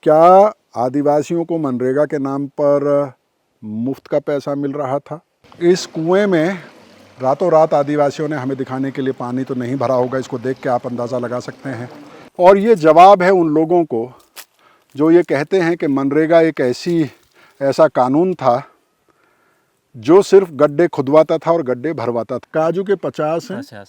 क्या आदिवासियों को मनरेगा के नाम पर मुफ्त का पैसा मिल रहा था? इस कुएं में रातों रात आदिवासियों ने हमें दिखाने के लिए पानी तो नहीं भरा होगा, इसको देख के आप अंदाज़ा लगा सकते हैं। और ये जवाब है उन लोगों को जो ये कहते हैं कि मनरेगा एक ऐसा कानून था जो सिर्फ गड्ढे खुदवाता था और गड्ढे भरवाता था। काजू के 50 हैं,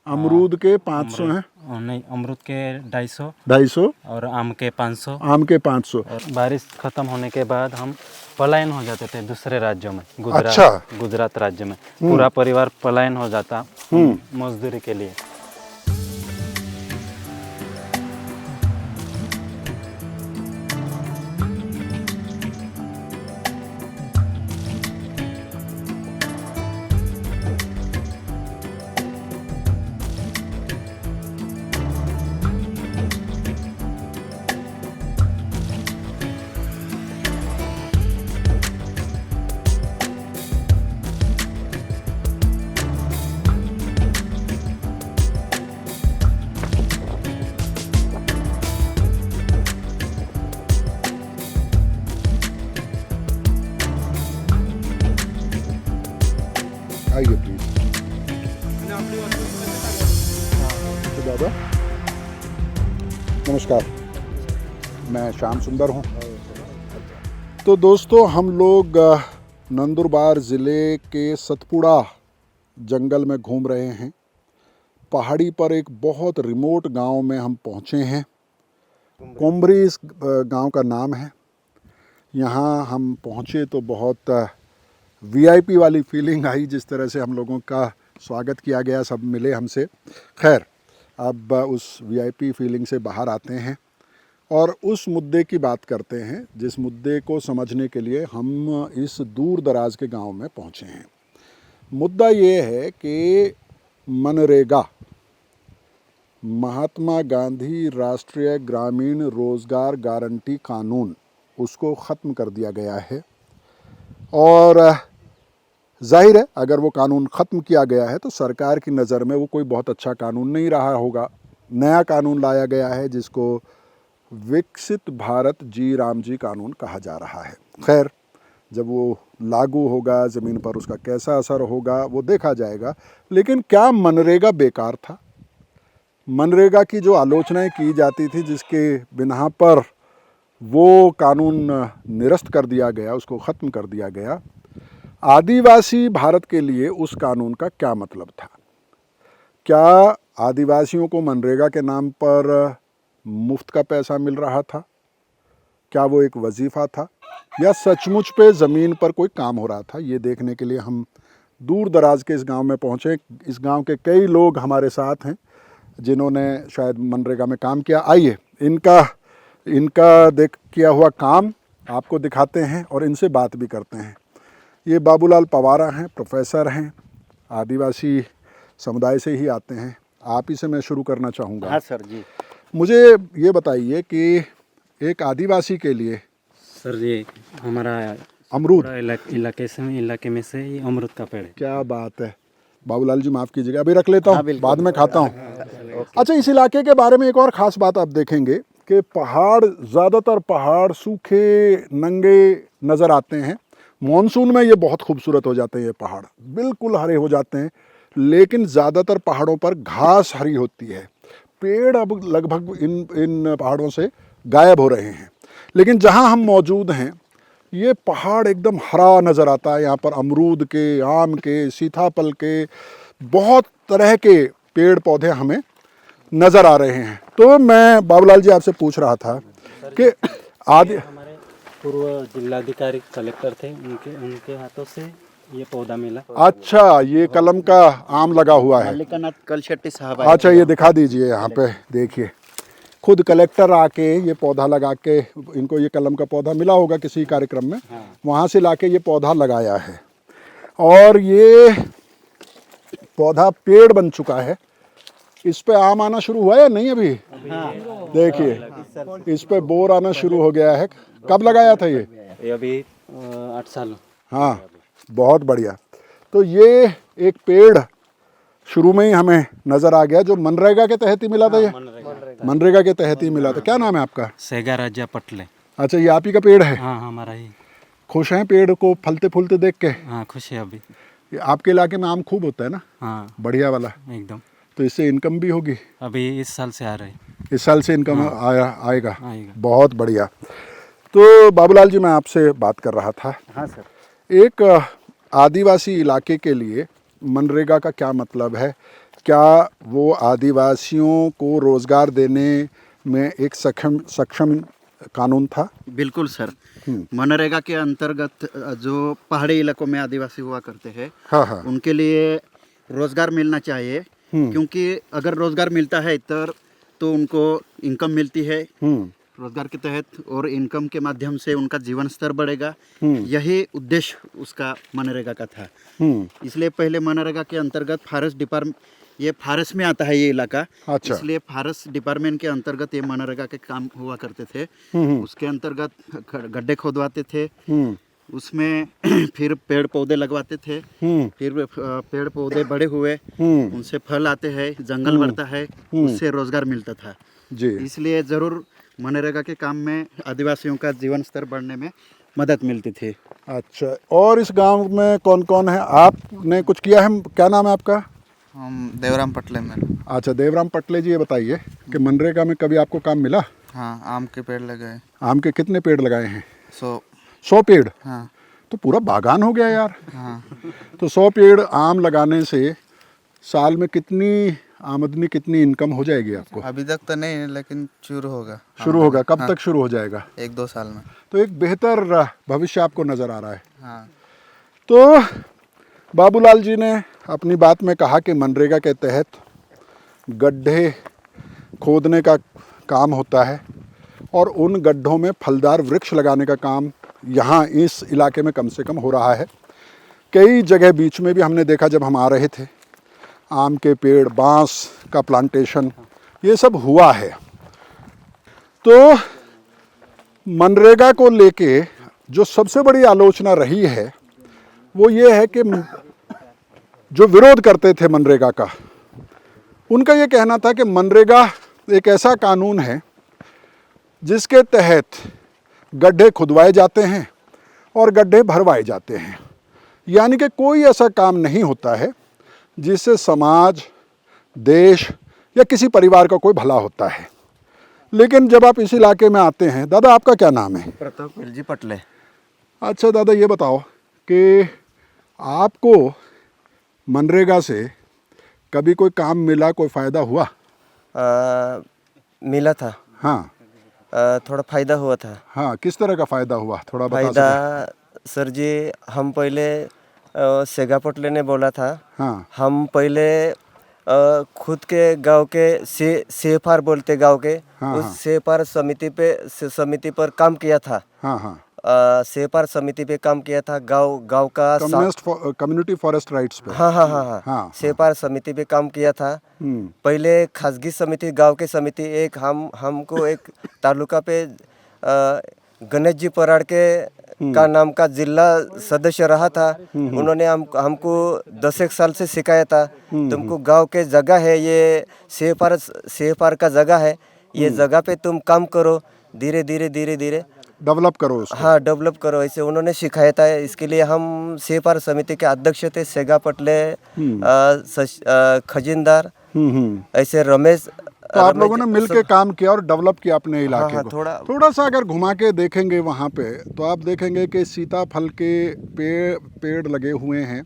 अमरूद के 500 हैं, नहीं अमरूद के 250 और आम के 500। और बारिश खत्म होने के बाद हम पलायन हो जाते थे दूसरे राज्यों में। गुजरात राज्य में पूरा परिवार पलायन हो जाता मजदूरी के लिए। आइए प्लीज। दादा नमस्कार, मैं श्याम सुंदर हूँ। तो दोस्तों, हम लोग नंदुरबार ज़िले के सतपुड़ा जंगल में घूम रहे हैं। पहाड़ी पर एक बहुत रिमोट गांव में हम पहुँचे हैं। कुंभरी इस गांव का नाम है। यहाँ हम पहुँचे तो बहुत वीआईपी वाली फीलिंग आई, जिस तरह से हम लोगों का स्वागत किया गया, सब मिले हमसे। खैर, अब उस वीआईपी फीलिंग से बाहर आते हैं और उस मुद्दे की बात करते हैं जिस मुद्दे को समझने के लिए हम इस दूर दराज के गांव में पहुंचे हैं। मुद्दा ये है कि मनरेगा, महात्मा गांधी राष्ट्रीय ग्रामीण रोज़गार गारंटी कानून, उसको ख़त्म कर दिया गया है। और जाहिर है, अगर वो कानून ख़त्म किया गया है तो सरकार की नज़र में वो कोई बहुत अच्छा कानून नहीं रहा होगा। नया कानून लाया गया है जिसको विकसित भारत जी राम जी कानून कहा जा रहा है। खैर, जब वो लागू होगा, ज़मीन पर उसका कैसा असर होगा वो देखा जाएगा। लेकिन क्या मनरेगा बेकार था? मनरेगा की जो आलोचनाएं की जाती थी, जिसके बिना पर वो कानून निरस्त कर दिया गया, उसको ख़त्म कर दिया गया, आदिवासी भारत के लिए उस कानून का क्या मतलब था? क्या आदिवासियों को मनरेगा के नाम पर मुफ्त का पैसा मिल रहा था? क्या वो एक वजीफ़ा था या सचमुच पे ज़मीन पर कोई काम हो रहा था? ये देखने के लिए हम दूर दराज के इस गांव में पहुंचे। इस गांव के कई लोग हमारे साथ हैं जिन्होंने शायद मनरेगा में काम किया। आइए, इनका किया हुआ काम आपको दिखाते हैं और इनसे बात भी करते हैं। ये बाबूलाल पवारा हैं, प्रोफेसर हैं, आदिवासी समुदाय से ही आते हैं। आप ही से मैं शुरू करना चाहूँगा। हाँ सर जी। मुझे ये बताइए कि एक आदिवासी के लिए सर, ये हमारा अमरूद इलाके में से ये अमरूद का पेड़ है। क्या बात है। बाबूलाल जी माफ़ कीजिएगा, अभी रख लेता हूँ, बाद में खाता हूँ। अच्छा, इस इलाके के बारे में एक और ख़ास बात आप देखेंगे कि ज़्यादातर पहाड़ सूखे नंगे नज़र आते हैं। मॉनसून में ये बहुत खूबसूरत हो जाते हैं, ये पहाड़ बिल्कुल हरे हो जाते हैं। लेकिन ज़्यादातर पहाड़ों पर घास हरी होती है। पेड़ अब लगभग इन पहाड़ों से गायब हो रहे हैं। लेकिन जहाँ हम मौजूद हैं, ये पहाड़ एकदम हरा नज़र आता है। यहाँ पर अमरूद के, आम के, सीताफल के, बहुत तरह के पेड़ पौधे हमें नज़र आ रहे हैं। तो मैं बाबूलाल जी आपसे पूछ रहा था कि हमारे पूर्व जिलाधिकारी कलेक्टर थे, उनके हाथों से ये पौधा मिला। अच्छा, ये कलम का आम लगा हुआ है। कलशेट्टी साहब। अच्छा, ये दिखा दीजिए, यहाँ पे देखिए, खुद कलेक्टर आके ये पौधा लगा के, इनको ये कलम का पौधा मिला होगा किसी कार्यक्रम में, वहाँ से लाके ये पौधा लगाया है और ये पौधा पेड़ बन चुका है। इस पे आम आना शुरू हुआ या नहीं अभी? देखिए, इस पे बोर आना शुरू हो गया है। कब लगाया था ये? अभी 8 साल। हाँ, बहुत बढ़िया। तो ये एक पेड़ शुरू में ही हमें नज़र आ गया, जो मनरेगा के तहत ही मिला था। ये मनरेगा के तहत ही मिला था। क्या नाम है आपका? सेगा राजा पटले। अच्छा, ये आप ही का पेड़ है? हाँ हमारा ही। खुश हैं पेड़ को फलते फूलते देख के? हाँ खुश है अभी। ये आपके इलाके में आम खूब होता है ना? हाँ बढ़िया वाला। एकदम। तो इससे इनकम भी होगी? अभी इस साल से आ रहे। इस साल से इनकम आएगा। आएगा। बहुत बढ़िया। तो बाबूलाल जी, मैं आपसे बात कर रहा था। हाँ सर। एक आदिवासी इलाके के लिए मनरेगा का क्या मतलब है? क्या वो आदिवासियों को रोज़गार देने में एक सक्षम कानून था? बिल्कुल सर। मनरेगा के अंतर्गत जो पहाड़ी इलाकों में आदिवासी हुआ करते हैं, हाँ हाँ। उनके लिए रोजगार मिलना चाहिए, क्योंकि अगर रोजगार मिलता है तो उनको इनकम मिलती है रोजगार के तहत, और इनकम के माध्यम से उनका जीवन स्तर बढ़ेगा। यही उद्देश्य उसका मनरेगा का था। इसलिए पहले मनरेगा के अंतर्गत फॉरेस्ट डिपार्टमेंट, ये फॉरेस्ट में आता है ये इलाका। अच्छा। इसलिए फॉरेस्ट डिपार्टमेंट के अंतर्गत ये मनरेगा के काम हुआ करते थे। उसके अंतर्गत गड्ढे खोदवाते थे, उसमें फिर पेड़ पौधे लगवाते थे, फिर पेड़ पौधे बड़े हुए, उनसे फल आते हैं, जंगल बढ़ता है, उससे रोजगार मिलता था जी। इसलिए जरूर मनरेगा के काम में आदिवासियों का जीवन स्तर बढ़ने में मदद मिलती थी। अच्छा, और इस गांव में कौन कौन है? आपने कुछ किया है? क्या नाम है आपका? हम देवराम पटले में। अच्छा, देवराम पटले जी, ये बताइए कि मनरेगा में कभी आपको काम मिला? हाँ, आम के पेड़ लगे। आम के कितने पेड़ लगाए हैं? 100। 100 पेड़? हाँ तो पूरा बागान हो गया यार। हाँ। तो 100 पेड़ आम लगाने से साल में कितनी आमदनी, कितनी इनकम हो जाएगी आपको? अभी तक तो नहीं है, लेकिन शुरू होगा। शुरू होगा? कब हाँ। तक शुरू हो जाएगा? 1-2 साल में। तो एक बेहतर भविष्य आपको नज़र आ रहा है। हाँ। तो बाबूलाल जी ने अपनी बात में कहा कि मनरेगा के तहत गड्ढे खोदने का काम होता है और उन गड्ढों में फलदार वृक्ष लगाने का काम यहाँ इस इलाके में कम से कम हो रहा है। कई जगह बीच में भी हमने देखा, जब हम आ रहे थे, आम के पेड़, बांस का प्लांटेशन, ये सब हुआ है। तो मनरेगा को लेके जो सबसे बड़ी आलोचना रही है वो ये है कि जो विरोध करते थे मनरेगा का, उनका ये कहना था कि मनरेगा एक ऐसा कानून है जिसके तहत गड्ढे खुदवाए जाते हैं और गड्ढे भरवाए जाते हैं, यानी कि कोई ऐसा काम नहीं होता है जिससे समाज, देश या किसी परिवार का कोई भला होता है। लेकिन जब आप इस इलाके में आते हैं, दादा आपका क्या नाम है? प्रताप जी पटले। अच्छा दादा, ये बताओ कि आपको मनरेगा से कभी कोई काम मिला, कोई फ़ायदा हुआ? मिला था। हाँ। थोड़ा फ़ायदा हुआ था। हाँ, किस तरह का फ़ायदा हुआ, थोड़ा बता फ़ायदा सकें? सर जी, हम पहले सेगा पटले ने बोला था। हाँ हम पहले खुद के गांव के सेफार बोलते गांव के, हाँ, उस हाँ। सेफार समिति पर काम किया था। हाँ हाँ। सेफार समिति पे काम किया था, गांव का कम्युनिटी फॉरेस्ट राइट्स पे। हाँ हाँ हाँ हाँ, हाँ, सेफार समिति पे काम किया था। पहले खासगी समिति, गांव के समिति, एक हमको एक तालुका पे गणेश जी पराड़ के का नाम का जिला सदस्य रहा था। उन्होंने हमको 10 साल से सिखाया था, तुमको गांव के जगह है, ये सेफार का जगह है, ये जगह पे तुम काम करो, धीरे धीरे डेवलप करो उसको। हाँ डेवलप करो, ऐसे उन्होंने सिखाया था। इसके लिए हम सेफार समिति के अध्यक्ष थे, सेगा पटले, खजिनदार, ऐसे रमेश। तो आप लोगों ने मिलके काम किया और डेवलप किया अपने इलाके हाँ, को। थोड़ा सा अगर घुमा के देखेंगे वहाँ पे, तो आप देखेंगे कि सीताफल के पेड़ लगे हुए हैं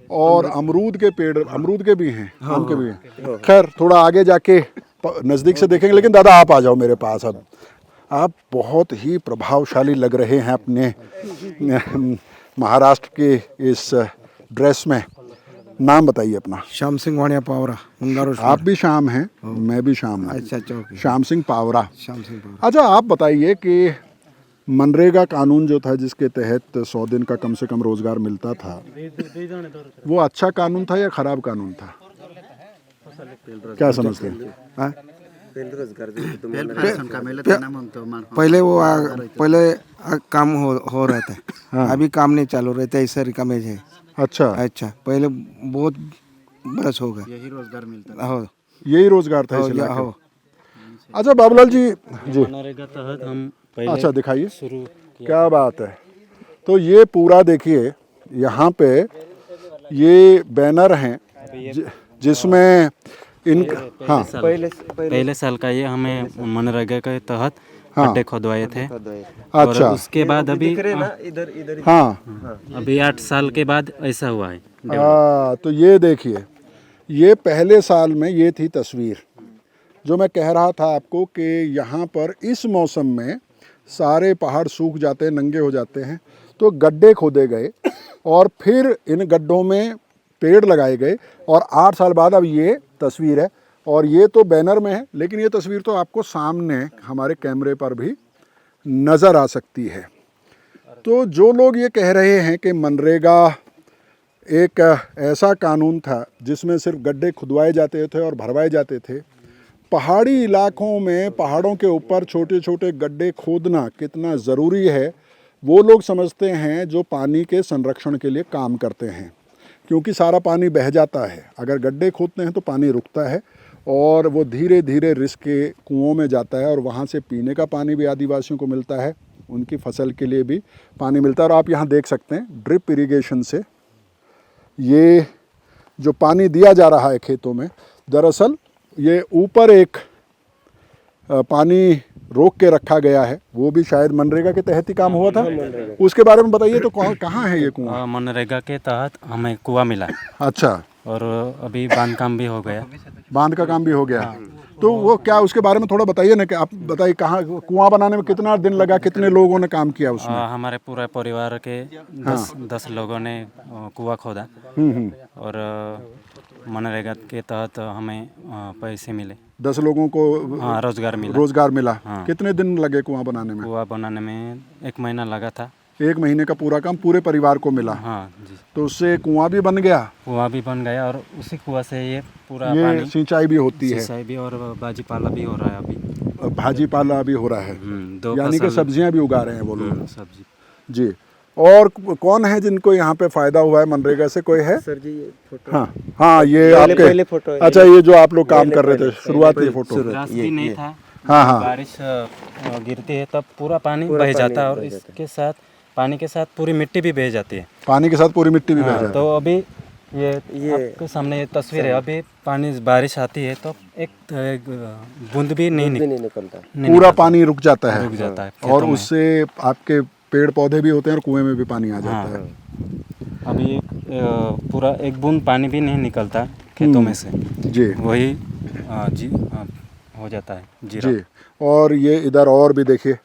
और अमरूद के पेड़, अमरूद के भी हैं, आम के भी हैं। खैर थोड़ा आगे जाके नज़दीक से देखेंगे। लेकिन दादा आप आ जाओ मेरे पास। अब आप बहुत ही प्रभावशाली लग रहे हैं अपने महाराष्ट्र के इस ड्रेस में। नाम बताइए अपना। श्याम सिंह वाणिया पावरा, मुंगारो। आप भी शाम हैं? मैं भी शाम हूँ। अच्छा चौकी। श्याम सिंह पावरा। श्याम सिंह पावरा। अच्छा, आप बताइए कि मनरेगा कानून जो था, जिसके तहत 100 दिन का कम से कम रोजगार मिलता था, वो अच्छा कानून था या खराब कानून था? क्या समझते हैं? हाँ? पहले काम हो रहा था। अभी काम नहीं चालू रहता, ऐसा रिकामेज है। अच्छा, पहले बहुत बरस हो गए, यही रोजगार मिलता हो, यही रोजगार था इस इलाके में। हो। अच्छा बाबूलाल जी, जी मनरेगा तहत हम पहले अच्छा दिखाइए, शुरू क्या बात है। तो ये पूरा देखिए यहाँ पे ये बैनर हैं जिसमें इन हाँ पहले साल का ये हमें मनरेगा के तहत हाँ। गड्ढे खोदवाए थे। और अच्छा उसके बाद अभी इधर इधर हाँ अभी 8 साल के बाद ऐसा हुआ है। तो ये देखिए, ये पहले साल में ये थी तस्वीर जो मैं कह रहा था आपको कि यहाँ पर इस मौसम में सारे पहाड़ सूख जाते हैं, नंगे हो जाते हैं, तो गड्ढे खोदे गए और फिर इन गड्ढों में पेड़ लगाए गए और 8 साल बाद अब ये तस्वीर है। और ये तो बैनर में है, लेकिन ये तस्वीर तो आपको सामने हमारे कैमरे पर भी नज़र आ सकती है। तो जो लोग ये कह रहे हैं कि मनरेगा एक ऐसा कानून था जिसमें सिर्फ गड्ढे खुदवाए जाते थे और भरवाए जाते थे, पहाड़ी इलाकों में पहाड़ों के ऊपर छोटे छोटे गड्ढे खोदना कितना ज़रूरी है वो लोग समझते हैं जो पानी के संरक्षण के लिए काम करते हैं, क्योंकि सारा पानी बह जाता है। अगर गड्ढे खोदते हैं तो पानी रुकता है और वो धीरे धीरे रिस्क के कुओं में जाता है और वहाँ से पीने का पानी भी आदिवासियों को मिलता है, उनकी फसल के लिए भी पानी मिलता है। और आप यहाँ देख सकते हैं ड्रिप इरिगेशन से ये जो पानी दिया जा रहा है खेतों में, दरअसल ये ऊपर एक पानी रोक के रखा गया है, वो भी शायद मनरेगा के तहत ही काम हुआ था। उसके बारे में बताइए, तो कहाँ है ये कुआं? मनरेगा के तहत हमें कुआं मिला। अच्छा, और अभी बांध काम भी हो गया। बांध का काम भी हो गया। तो वो क्या, उसके बारे में थोड़ा बताइए ना कि आप बताइए कहाँ कुआं बनाने में कितना दिन लगा, कितने लोगों ने काम किया उसमें? हमारे पूरे परिवार के 10 लोगों ने कुआं खोदा और मनरेगा के तहत हमें पैसे मिले। 10 लोगों को रोजगार मिला। हाँ। कितने दिन लगे कुआं बनाने में? कुआं बनाने में 1 महीना लगा था। 1 महीने का पूरा काम पूरे परिवार को मिला। हाँ जी। तो उससे कुआं भी बन गया। कुआं भी बन गया और उसी कुआं से ये पूरा ये पानी सिंचाई भी होती है, सिंचाई भी और बाजीपाला भी हो रहा है अभी। भाजीपाला भी हो रहा है, 2 यानी कि सब्जियां भी उगा रहे हैं वो लोग। सब्जी। जी। और कौन है जिनको यहाँ पे फायदा हुआ है मनरेगा से, कोई है? सर जी ये फोटो। हाँ हाँ, ये पहले आपके फोटो है। अच्छा, ये जो आप लोग काम कर रहे थे, शुरुआती फोटो। रास्ते नहीं था। हाँ हाँ, बारिश गिरती है तब पूरा पानी बह जाता है और इसके साथ पानी के साथ पूरी मिट्टी भी बह जाती है। पानी के साथ पूरी मिट्टी भी बह हाँ, जाती है। तो अभी ये आपके सामने ये तस्वीर है। अभी पानी बारिश आती है तो एक बूंद भी नहीं निकलता। पूरा पानी रुक जाता है, रुक जाता है और खेतों में। उससे आपके पेड़ पौधे भी होते हैं और कुएं में भी पानी आ जाता हाँ। है। अभी पूरा एक बूंद पानी भी नहीं निकलता खेतों में से, जी वही हो जाता है जीरा। जी। और ये इधर और भी देखिए,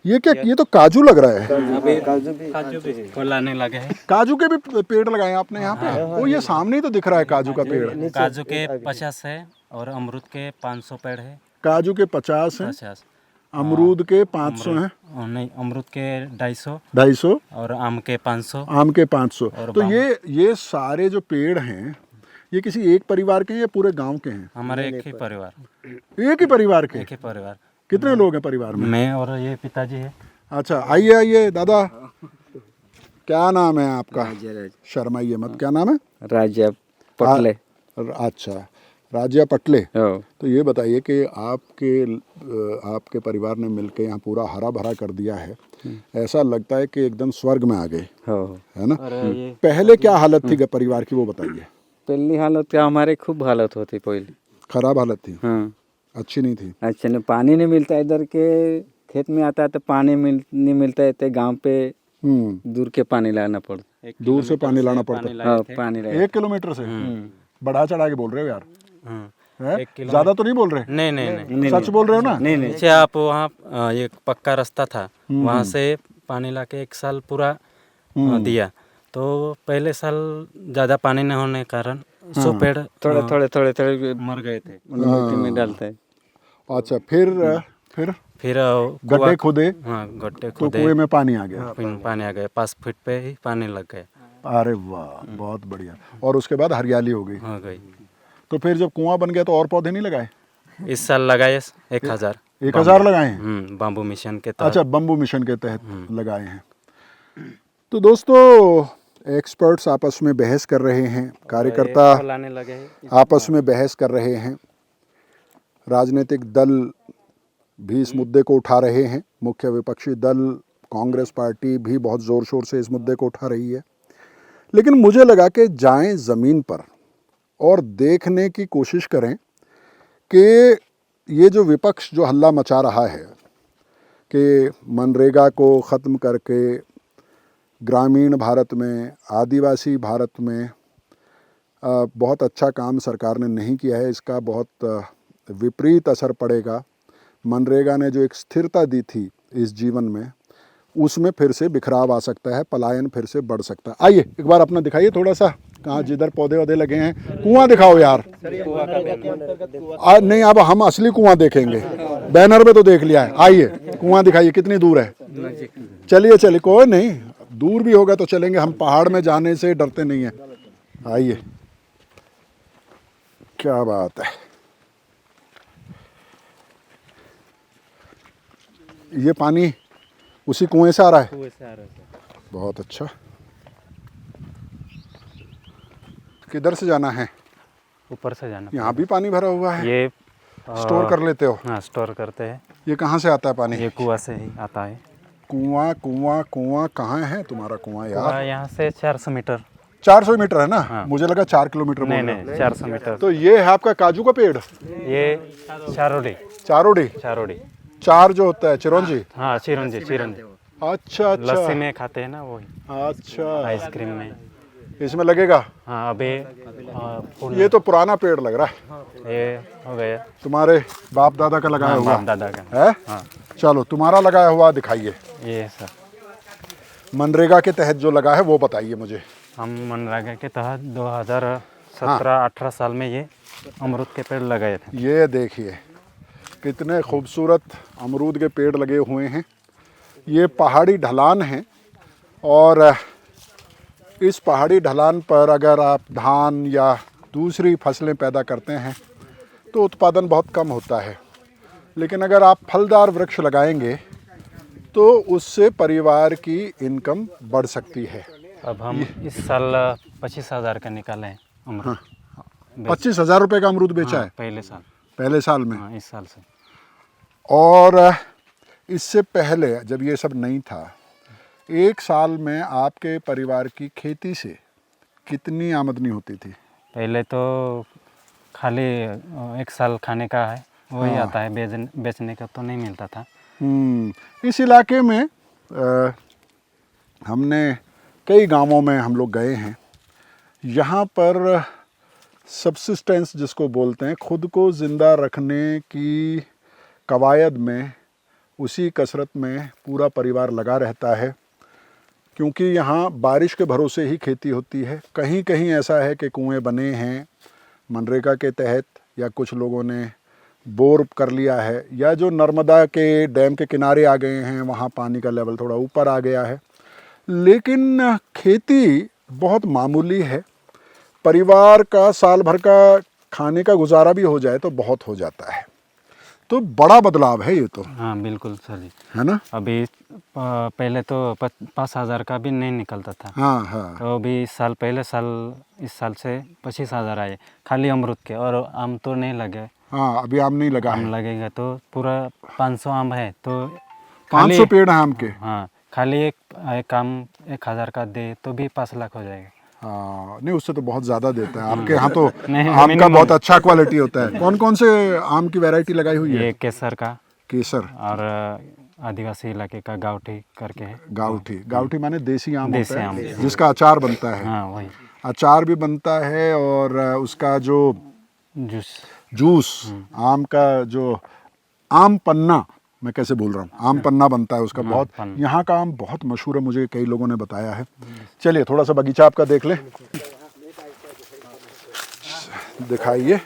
ये क्या, ये तो काजू लग रहा है। अभी काजू भी फल आने लगे हैं। काजू के भी पेड़ लगाए हैं आपने यहाँ पे? वो ये सामने ही तो दिख रहा है काजू का पेड़। काजू के 50 है और अमरूद के 500 पेड़ है। काजू के 50 हैं, 50 अमरूद के 500 हैं। नहीं, अमरूद के 250 250 और आम के 500। आम के 500। और तो ये सारे जो पेड़ हैं ये किसी एक परिवार के हैं या पूरे गांव के हैं? हमारे एक ही परिवार, एक ही परिवार के। एक ही परिवार। कितने लोग हैं परिवार में? मैं और ये पिताजी है। अच्छा, आइए आइए दादा, क्या नाम है आपका? शर्माइए मत, क्या नाम है? राजा पटले। अच्छा, राजा पटले। तो ये बताइए कि आपके परिवार ने मिलकर यहाँ पूरा हरा भरा कर दिया है, ऐसा लगता है कि एकदम स्वर्ग में आ गए, है ना? पहले क्या हालत थी परिवार की, वो बताइए। पहली हालत क्या, हमारे खूब हालत होती पहले। खराब हालत थी? हाँ, अच्छी नहीं थी। अच्छा नहीं, पानी नहीं मिलता इधर के खेत में आता है तो पानी नहीं मिलता है तो गांव पे दूर के पानी लाना पड़ता। दूर से पानी लाना पड़ता? हाँ, पानी 1 किलोमीटर से? बढ़ा चढ़ा के बोल रहे हो यार, हैं? 1 किलोमीटर। ज्यादा तो नहीं बोल रहे? नहीं, सच बोल रहे हो ना? नहीं नीचे आप वहाँ एक पक्का रास्ता था, वहाँ से पानी लाके 1 साल पूरा दिया। तो पहले साल ज़्यादा पानी न होने के कारण 100 पेड़ थोड़े मर गए थे। मिट्टी में डालता है। अच्छा, फिर गड्ढे खोदे? हाँ, गड्ढे तो खोदे, कुएं में पानी आ गया? फिर पानी आ गया, 5 फीट पे ही पानी लग गया। अरे वाह, बहुत बढ़िया। और उसके बाद हरियाली हो गई? हो गई। तो फिर जब कुआं बन गया तो और पौधे नहीं लगाए? इस साल लगाए 1000। 1000 लगाए हैं? बाम्बू मिशन के तहत। अच्छा, बम्बू मिशन के तहत लगाए हैं। तो दोस्तों, एक्सपर्ट्स आपस में बहस कर रहे हैं, कार्यकर्ता लाने लगे हैं। आपस में बहस कर रहे हैं, राजनीतिक दल भी इस मुद्दे को उठा रहे हैं। मुख्य विपक्षी दल कांग्रेस पार्टी भी बहुत ज़ोर शोर से इस मुद्दे को उठा रही है। लेकिन मुझे लगा कि जाएं ज़मीन पर और देखने की कोशिश करें कि ये जो विपक्ष जो हल्ला मचा रहा है कि मनरेगा को ख़त्म करके ग्रामीण भारत में, आदिवासी भारत में बहुत अच्छा काम सरकार ने नहीं किया है, इसका बहुत विपरीत असर पड़ेगा। मनरेगा ने जो एक स्थिरता दी थी इस जीवन में, उसमें फिर से बिखराव आ सकता है, पलायन फिर से बढ़ सकता है। आइए एक बार अपना दिखाइए थोड़ा सा, कहाँ जिधर पौधे वौधे लगे हैं। कुआं दिखाओ यार। नहीं, अब हम असली कुआं देखेंगे, बैनर में तो देख लिया है। आइए कुआं दिखाइए, कितनी दूर है। चलिए चलिए, कोई नहीं, दूर भी होगा तो चलेंगे, हम पहाड़ में जाने से डरते नहीं हैं। आइए, क्या बात है। ये पानी उसी कुएं से आ रहा है? कुएं से आ रहा है। बहुत अच्छा। किधर से जाना है? ऊपर से जाना। यहाँ भी पानी भरा हुआ है? ये स्टोर कर लेते हो? हाँ, स्टोर करते हैं। ये कहाँ से आता है पानी? ये कुआं से ही आता है। कुआं कुआं कुआं कहाँ है तुम्हारा कुआं यार? यहाँ से 400 मीटर। 400 मीटर है ना? हाँ। मुझे लगा 4 किलोमीटर। नहीं, 400 मीटर। तो ये है आपका काजू का पेड़? ये चारोडी। चारोडी? चारोडी। चार जो होता है, चिरौंजी? हाँ, चिरंजी। अच्छा अच्छा। लस्सी में खाते हैं ना, वही। अच्छा, आइसक्रीम में इसमें लगेगा? हाँ, अभी फूल। ये तो पुराना पेड़ लग रहा है। ये हो गया तुम्हारे बाप दादा का लगाया हुआ? बाप दादा का है? हाँ। चलो तुम्हारा लगाया हुआ दिखाइए। ये सर मनरेगा के तहत जो लगा है वो बताइए मुझे। हम मनरेगा के तहत 2017-18 साल में ये अमरूद के पेड़ लगाए थे। ये देखिए कितने खूबसूरत अमरूद के पेड़ लगे हुए हैं। ये पहाड़ी ढलान है और इस पहाड़ी ढलान पर अगर आप धान या दूसरी फसलें पैदा करते हैं तो उत्पादन बहुत कम होता है, लेकिन अगर आप फलदार वृक्ष लगाएंगे तो उससे परिवार की इनकम बढ़ सकती है। अब हम इस साल 25,000 का निकाले हैं अमरूद। 25,000 रुपये का अमरूद बेचा है पहले साल में? हाँ, इस साल से। और इससे पहले जब ये सब नहीं था, एक साल में आपके परिवार की खेती से कितनी आमदनी होती थी? पहले तो खाली एक साल खाने का है, वही आता है, बेचने का तो नहीं मिलता था। इस इलाके में हमने कई गांवों में हम लोग गए हैं। यहाँ पर सब्सिस्टेंस जिसको बोलते हैं, खुद को ज़िंदा रखने की कवायद में, उसी कसरत में पूरा परिवार लगा रहता है, क्योंकि यहाँ बारिश के भरोसे ही खेती होती है। कहीं कहीं ऐसा है कि कुएं बने हैं मनरेगा के तहत, या कुछ लोगों ने बोर कर लिया है, या जो नर्मदा के डैम के किनारे आ गए हैं वहाँ पानी का लेवल थोड़ा ऊपर आ गया है। लेकिन खेती बहुत मामूली है। परिवार का साल भर का खाने का गुजारा भी हो जाए तो बहुत हो जाता है। तो बड़ा बदलाव है ये तो। हाँ बिल्कुल सर जी, है ना? अभी पहले तो 5,000 का भी नहीं निकलता था। हाँ हाँ। तो अभी इस साल से 25,000 आए खाली अमरूद के, और आम तो नहीं लगे। हाँ, अभी आम नहीं लगा आम है। लगेगा तो पूरा 500 आम है, तो 500 पेड़ हैं आम के? हाँ, खाली एक आम 1,000 का दे तो भी 5 लाख हो जाएगा। हाँ, नहीं उससे तो बहुत ज़्यादा देता है। आपके यहाँ तो नहीं, आम का बहुत अच्छा क्वालिटी होता है। कौन कौन से आम की वैरायटी लगाई हुई है? ये केसर का, केसर, और आदिवासी इलाके का गावठी करके है। गावठी माने देसी आम देसी होता है, आम। जिसका अचार बनता है। हाँ वही, अचार भी बनता है, और उसका जो जूस आम का, जो आम पन्ना, मैं कैसे बोल रहा हूँ, आम पन्ना बनता है उसका। बहुत यहाँ का आम बहुत मशहूर है, मुझे कई लोगों ने बताया है। चलिए थोड़ा सा बगीचा आपका देख ले, दिखाइए।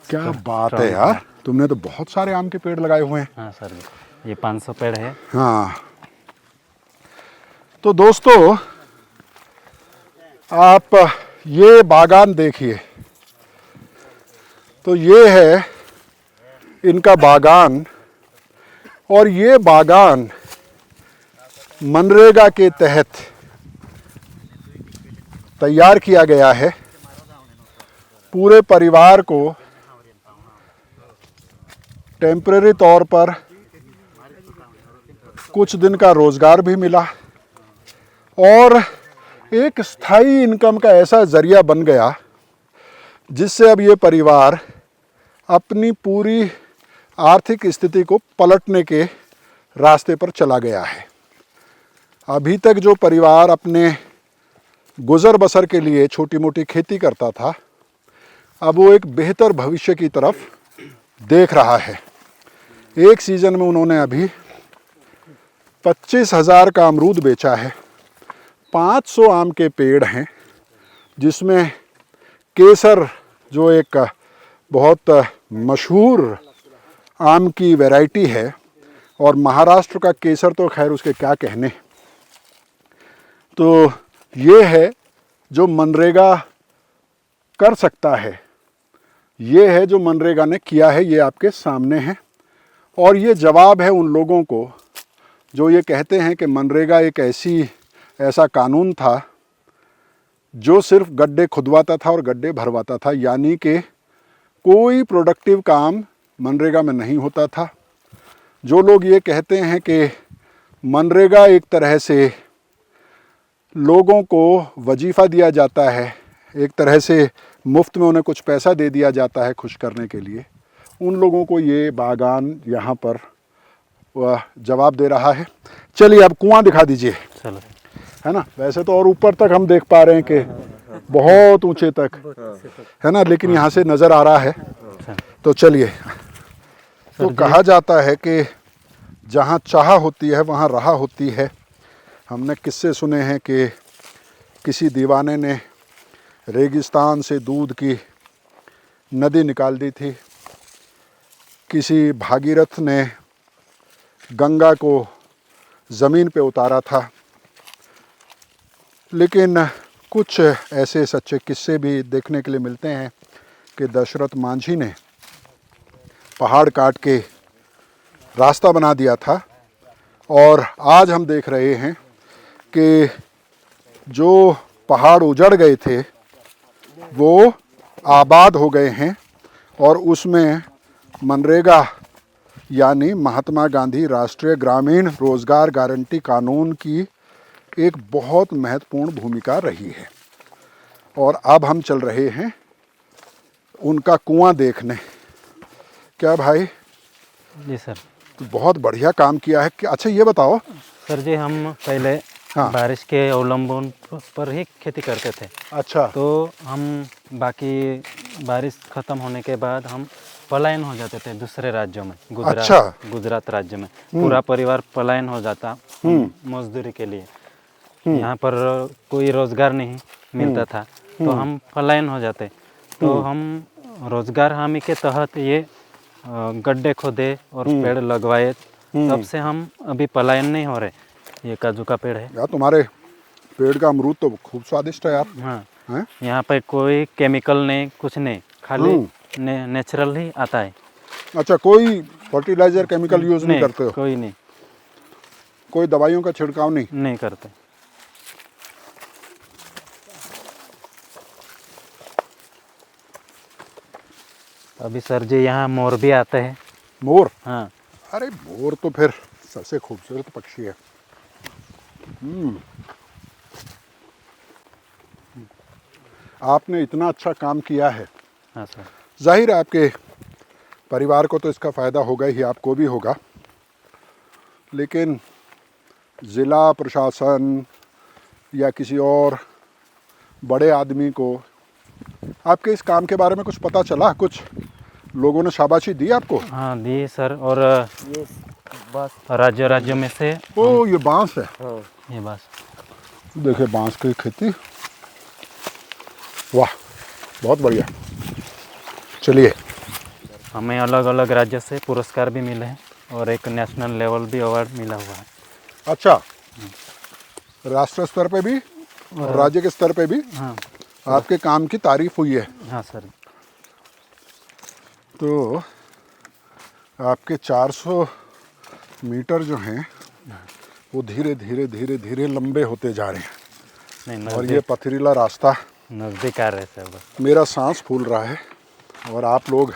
क्या बात है यार, तुमने तो बहुत सारे आम के पेड़ लगाए हुए हैं। हाँ सर, ये 500 पेड़ है। हाँ, तो दोस्तों आप ये बागान देखिए, तो ये है इनका बागान, और ये बागान मनरेगा के तहत तैयार किया गया है। पूरे परिवार को टेम्परेरी तौर पर कुछ दिन का रोज़गार भी मिला और एक स्थायी इनकम का ऐसा ज़रिया बन गया जिससे अब ये परिवार अपनी पूरी आर्थिक स्थिति को पलटने के रास्ते पर चला गया है। अभी तक जो परिवार अपने गुज़र बसर के लिए छोटी मोटी खेती करता था, अब वो एक बेहतर भविष्य की तरफ देख रहा है। एक सीज़न में उन्होंने अभी 25,000 का अमरूद बेचा है। 500 आम के पेड़ हैं, जिसमें केसर जो एक बहुत मशहूर आम की वैरायटी है, और महाराष्ट्र का केसर तो खैर उसके क्या कहने। तो ये है जो मनरेगा कर सकता है, ये है जो मनरेगा ने किया है, ये आपके सामने है। और ये जवाब है उन लोगों को जो ये कहते हैं कि मनरेगा एक ऐसा कानून था जो सिर्फ गड्ढे खुदवाता था और गड्ढे भरवाता था, यानी कि कोई प्रोडक्टिव काम मनरेगा में नहीं होता था। जो लोग ये कहते हैं कि मनरेगा एक तरह से लोगों को वजीफ़ा दिया जाता है, एक तरह से मुफ्त में उन्हें कुछ पैसा दे दिया जाता है खुश करने के लिए, उन लोगों को ये बागान यहाँ पर वह जवाब दे रहा है। चलिए अब कुआं दिखा दीजिए, चलो। है ना। वैसे तो और ऊपर तक हम देख पा रहे हैं कि बहुत ऊंचे तक है ना, लेकिन यहाँ से नज़र आ रहा है। तो चलिए, तो कहा जाता है कि जहाँ चाह होती है वहाँ राह होती है। हमने किस्से सुने हैं कि किसी दीवाने ने रेगिस्तान से दूध की नदी निकाल दी थी, किसी भागीरथ ने गंगा को ज़मीन पे उतारा था। लेकिन कुछ ऐसे सच्चे किस्से भी देखने के लिए मिलते हैं कि दशरथ मांझी ने पहाड़ काट के रास्ता बना दिया था, और आज हम देख रहे हैं कि जो पहाड़ उजड़ गए थे वो आबाद हो गए हैं, और उसमें मनरेगा यानी महात्मा गांधी राष्ट्रीय ग्रामीण रोज़गार गारंटी कानून की एक बहुत महत्वपूर्ण भूमिका रही है। और अब हम चल रहे हैं उनका कुआं देखने। क्या भाई? जी सर। तो बहुत बढ़िया काम किया है। अच्छा ये बताओ सर जी, हम पहले बारिश के अवलंबन पर ही खेती करते थे। अच्छा। तो हम बाकी बारिश ख़त्म होने के बाद हम पलायन हो जाते थे दूसरे राज्यों में, गुजरात राज्य में। पूरा परिवार पलायन हो जाता मजदूरी के लिए। यहाँ पर कोई रोज़गार नहीं मिलता था, तो हम पलायन हो जाते। तो हम रोज़गार हामी के तहत ये गड्ढे खोदे और पेड़ लगवाए, तब से हम अभी पलायन नहीं हो रहे। ये काजू का पेड़ है यार, तुम्हारे पेड़ का अमरूद तो खूब स्वादिष्ट है यार। हाँ, यहाँ पे कोई केमिकल नहीं, कुछ नहीं, खाली नेचुरल ही आता है। अच्छा, कोई फर्टिलाइजर केमिकल यूज़ नहीं करते हो? कोई नहीं। कोई दवाइयों का छिड़काव नहीं करते। अभी सर जी यहाँ मोर भी आते हैं। मोर? हाँ। अरे मोर तो फिर सबसे खूबसूरत पक्षी है। आपने इतना अच्छा काम किया है। हाँ सर। जाहिर है आपके परिवार को तो इसका फ़ायदा होगा ही, आपको भी होगा, लेकिन ज़िला प्रशासन या किसी और बड़े आदमी को आपके इस काम के बारे में कुछ पता चला? कुछ लोगों ने शाबाशी दी आपको? हाँ दी सर। और ये राज्य में से ओ, ये बांस है। हाँ। ये बांस देखिए, बांस की खेती। वाह, बहुत बढ़िया। चलिए, हमें अलग अलग राज्य से पुरस्कार भी मिले हैं और एक नेशनल लेवल भी अवार्ड मिला हुआ है। अच्छा, राष्ट्रीय स्तर पे भी और राज्य के स्तर पे भी? हाँ। आपके काम की तारीफ हुई है? हाँ सर। तो आपके 400 मीटर जो हैं वो धीरे धीरे धीरे धीरे लंबे होते जा रहे हैं। नहीं, और ये पथरीला रास्ता नज़दीक आ रहे सर। बस मेरा सांस फूल रहा है। और आप लोग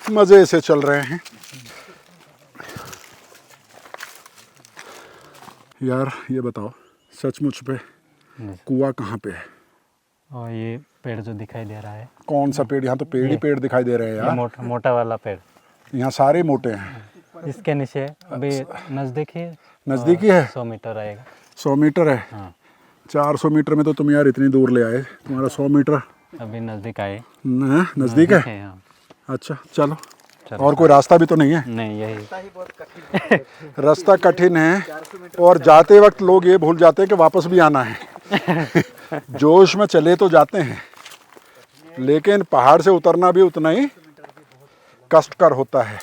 मज़े से चल रहे हैं। यार ये बताओ, सचमुच पे कुआं कहाँ पे है? और ये पेड़ जो दिखाई दे रहा है, कौन सा पेड़? यहाँ तो पेड़ ही पेड़ दिखाई दे रहे हैं ये यार। मोटा वाला पेड़, यहाँ सारे मोटे हैं। इसके नीचे अभी नज़दीक ही नज़दीकी है? 100 मीटर आएगा। 100 मीटर है? हाँ, 400 मीटर में तो तुम यार इतनी दूर ले आए, तुम्हारा 100 मीटर अभी नज़दीक आए। नज़दीक है? हाँ, अच्छा चलो। चलो। और कोई रास्ता भी तो नहीं है? नहीं, यही रास्ता कठिन है और जाते वक्त लोग ये भूल जाते हैं कि वापस भी आना है। जोश में चले तो जाते हैं, लेकिन पहाड़ से उतरना भी उतना ही कष्टकर होता है।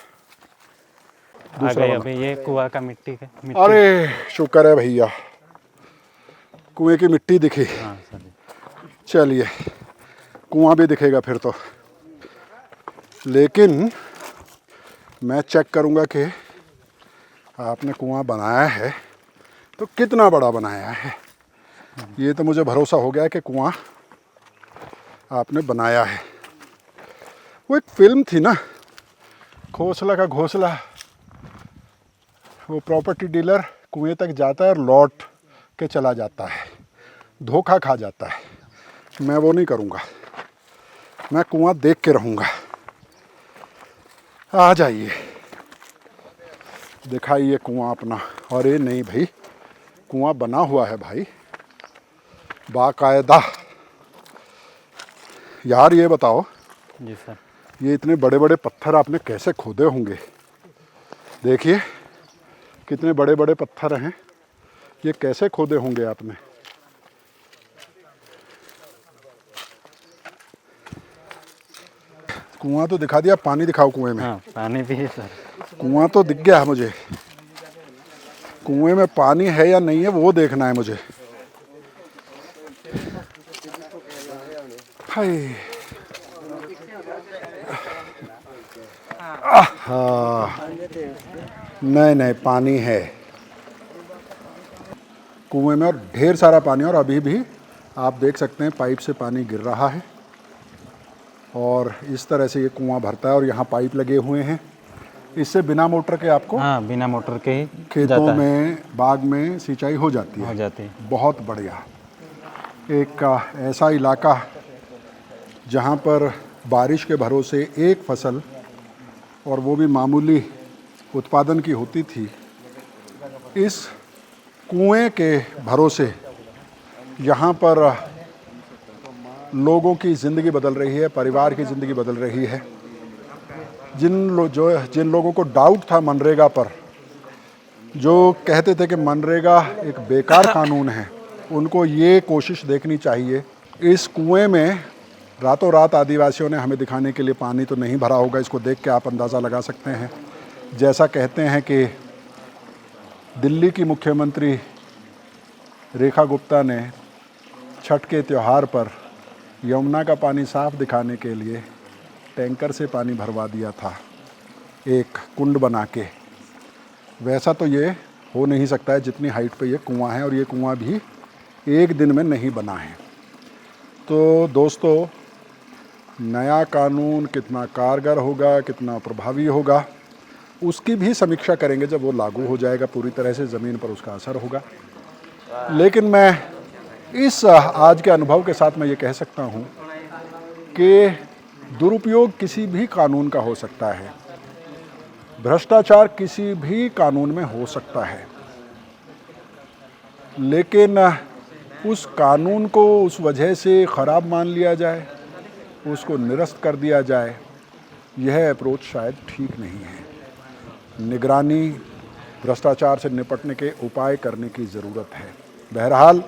आ गए अभी ये कुआं का मिट्टी है। अरे शुक्र है भैया, कुएं की मिट्टी दिखी। हाँ सर। चलिए, कुआं भी दिखेगा फिर तो। लेकिन मैं चेक करूंगा कि आपने कुआं बनाया है तो कितना बड़ा बनाया है। ये तो मुझे भरोसा हो गया कि कुआं आपने बनाया है। वो एक फिल्म थी ना, घोंसला का घोंसला, वो प्रॉपर्टी डीलर कुएं तक जाता है और लौट के चला जाता है, धोखा खा जाता है। मैं वो नहीं करूँगा, मैं कुआं देख के रहूँगा। आ जाइए, दिखाइए कुआं अपना। अरे नहीं भाई, कुआं बना हुआ है भाई, बाकायदा। यार ये बताओ, जी सर। ये इतने बड़े बड़े पत्थर आपने कैसे खोदे होंगे? देखिए कितने बड़े बड़े पत्थर हैं, ये कैसे खोदे होंगे आपने? कुआं तो दिखा दिया, पानी दिखाओ कुएं में। हाँ, पानी भी है सर। कुआं तो दिख गया मुझे, कुएं में पानी है या नहीं है वो देखना है मुझे। हाय, नहीं नहीं, पानी है कुएं में और ढेर सारा पानी। और अभी भी आप देख सकते हैं पाइप से पानी गिर रहा है और इस तरह से ये कुआं भरता है। और यहाँ पाइप लगे हुए हैं, इससे बिना मोटर के आपको हाँ, बिना मोटर के ही खेतों में, बाग में सिंचाई हो जाती है। हो जाती है। बहुत बढ़िया। एक ऐसा इलाका जहाँ पर बारिश के भरोसे एक फसल, और वो भी मामूली उत्पादन की होती थी, इस कुएं के भरोसे यहाँ पर लोगों की ज़िंदगी बदल रही है, परिवार की ज़िंदगी बदल रही है। जिन लोगों को डाउट था मनरेगा पर, जो कहते थे कि मनरेगा एक बेकार कानून है, उनको ये कोशिश देखनी चाहिए। इस कुएं में रातों रात आदिवासियों ने हमें दिखाने के लिए पानी तो नहीं भरा होगा, इसको देख के आप अंदाज़ा लगा सकते हैं। जैसा कहते हैं कि दिल्ली की मुख्यमंत्री रेखा गुप्ता ने छठ के त्यौहार पर यमुना का पानी साफ दिखाने के लिए टैंकर से पानी भरवा दिया था, एक कुंड बना के। वैसा तो ये हो नहीं सकता है जितनी हाइट पे ये कुआं है, और ये कुआं भी एक दिन में नहीं बना है। तो दोस्तों, नया कानून कितना कारगर होगा, कितना प्रभावी होगा, उसकी भी समीक्षा करेंगे जब वो लागू हो जाएगा पूरी तरह से, ज़मीन पर उसका असर होगा। लेकिन मैं इस आज के अनुभव के साथ मैं ये कह सकता हूँ कि दुरुपयोग किसी भी कानून का हो सकता है, भ्रष्टाचार किसी भी कानून में हो सकता है, लेकिन उस कानून को उस वजह से ख़राब मान लिया जाए, उसको निरस्त कर दिया जाए, यह अप्रोच शायद ठीक नहीं है। निगरानी, भ्रष्टाचार से निपटने के उपाय करने की ज़रूरत है। बहरहाल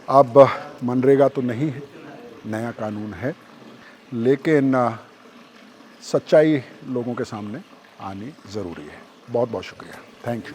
अब मनरेगा तो नहीं है, नया कानून है, लेकिन सच्चाई लोगों के सामने आनी ज़रूरी है। बहुत बहुत शुक्रिया, थैंक यू।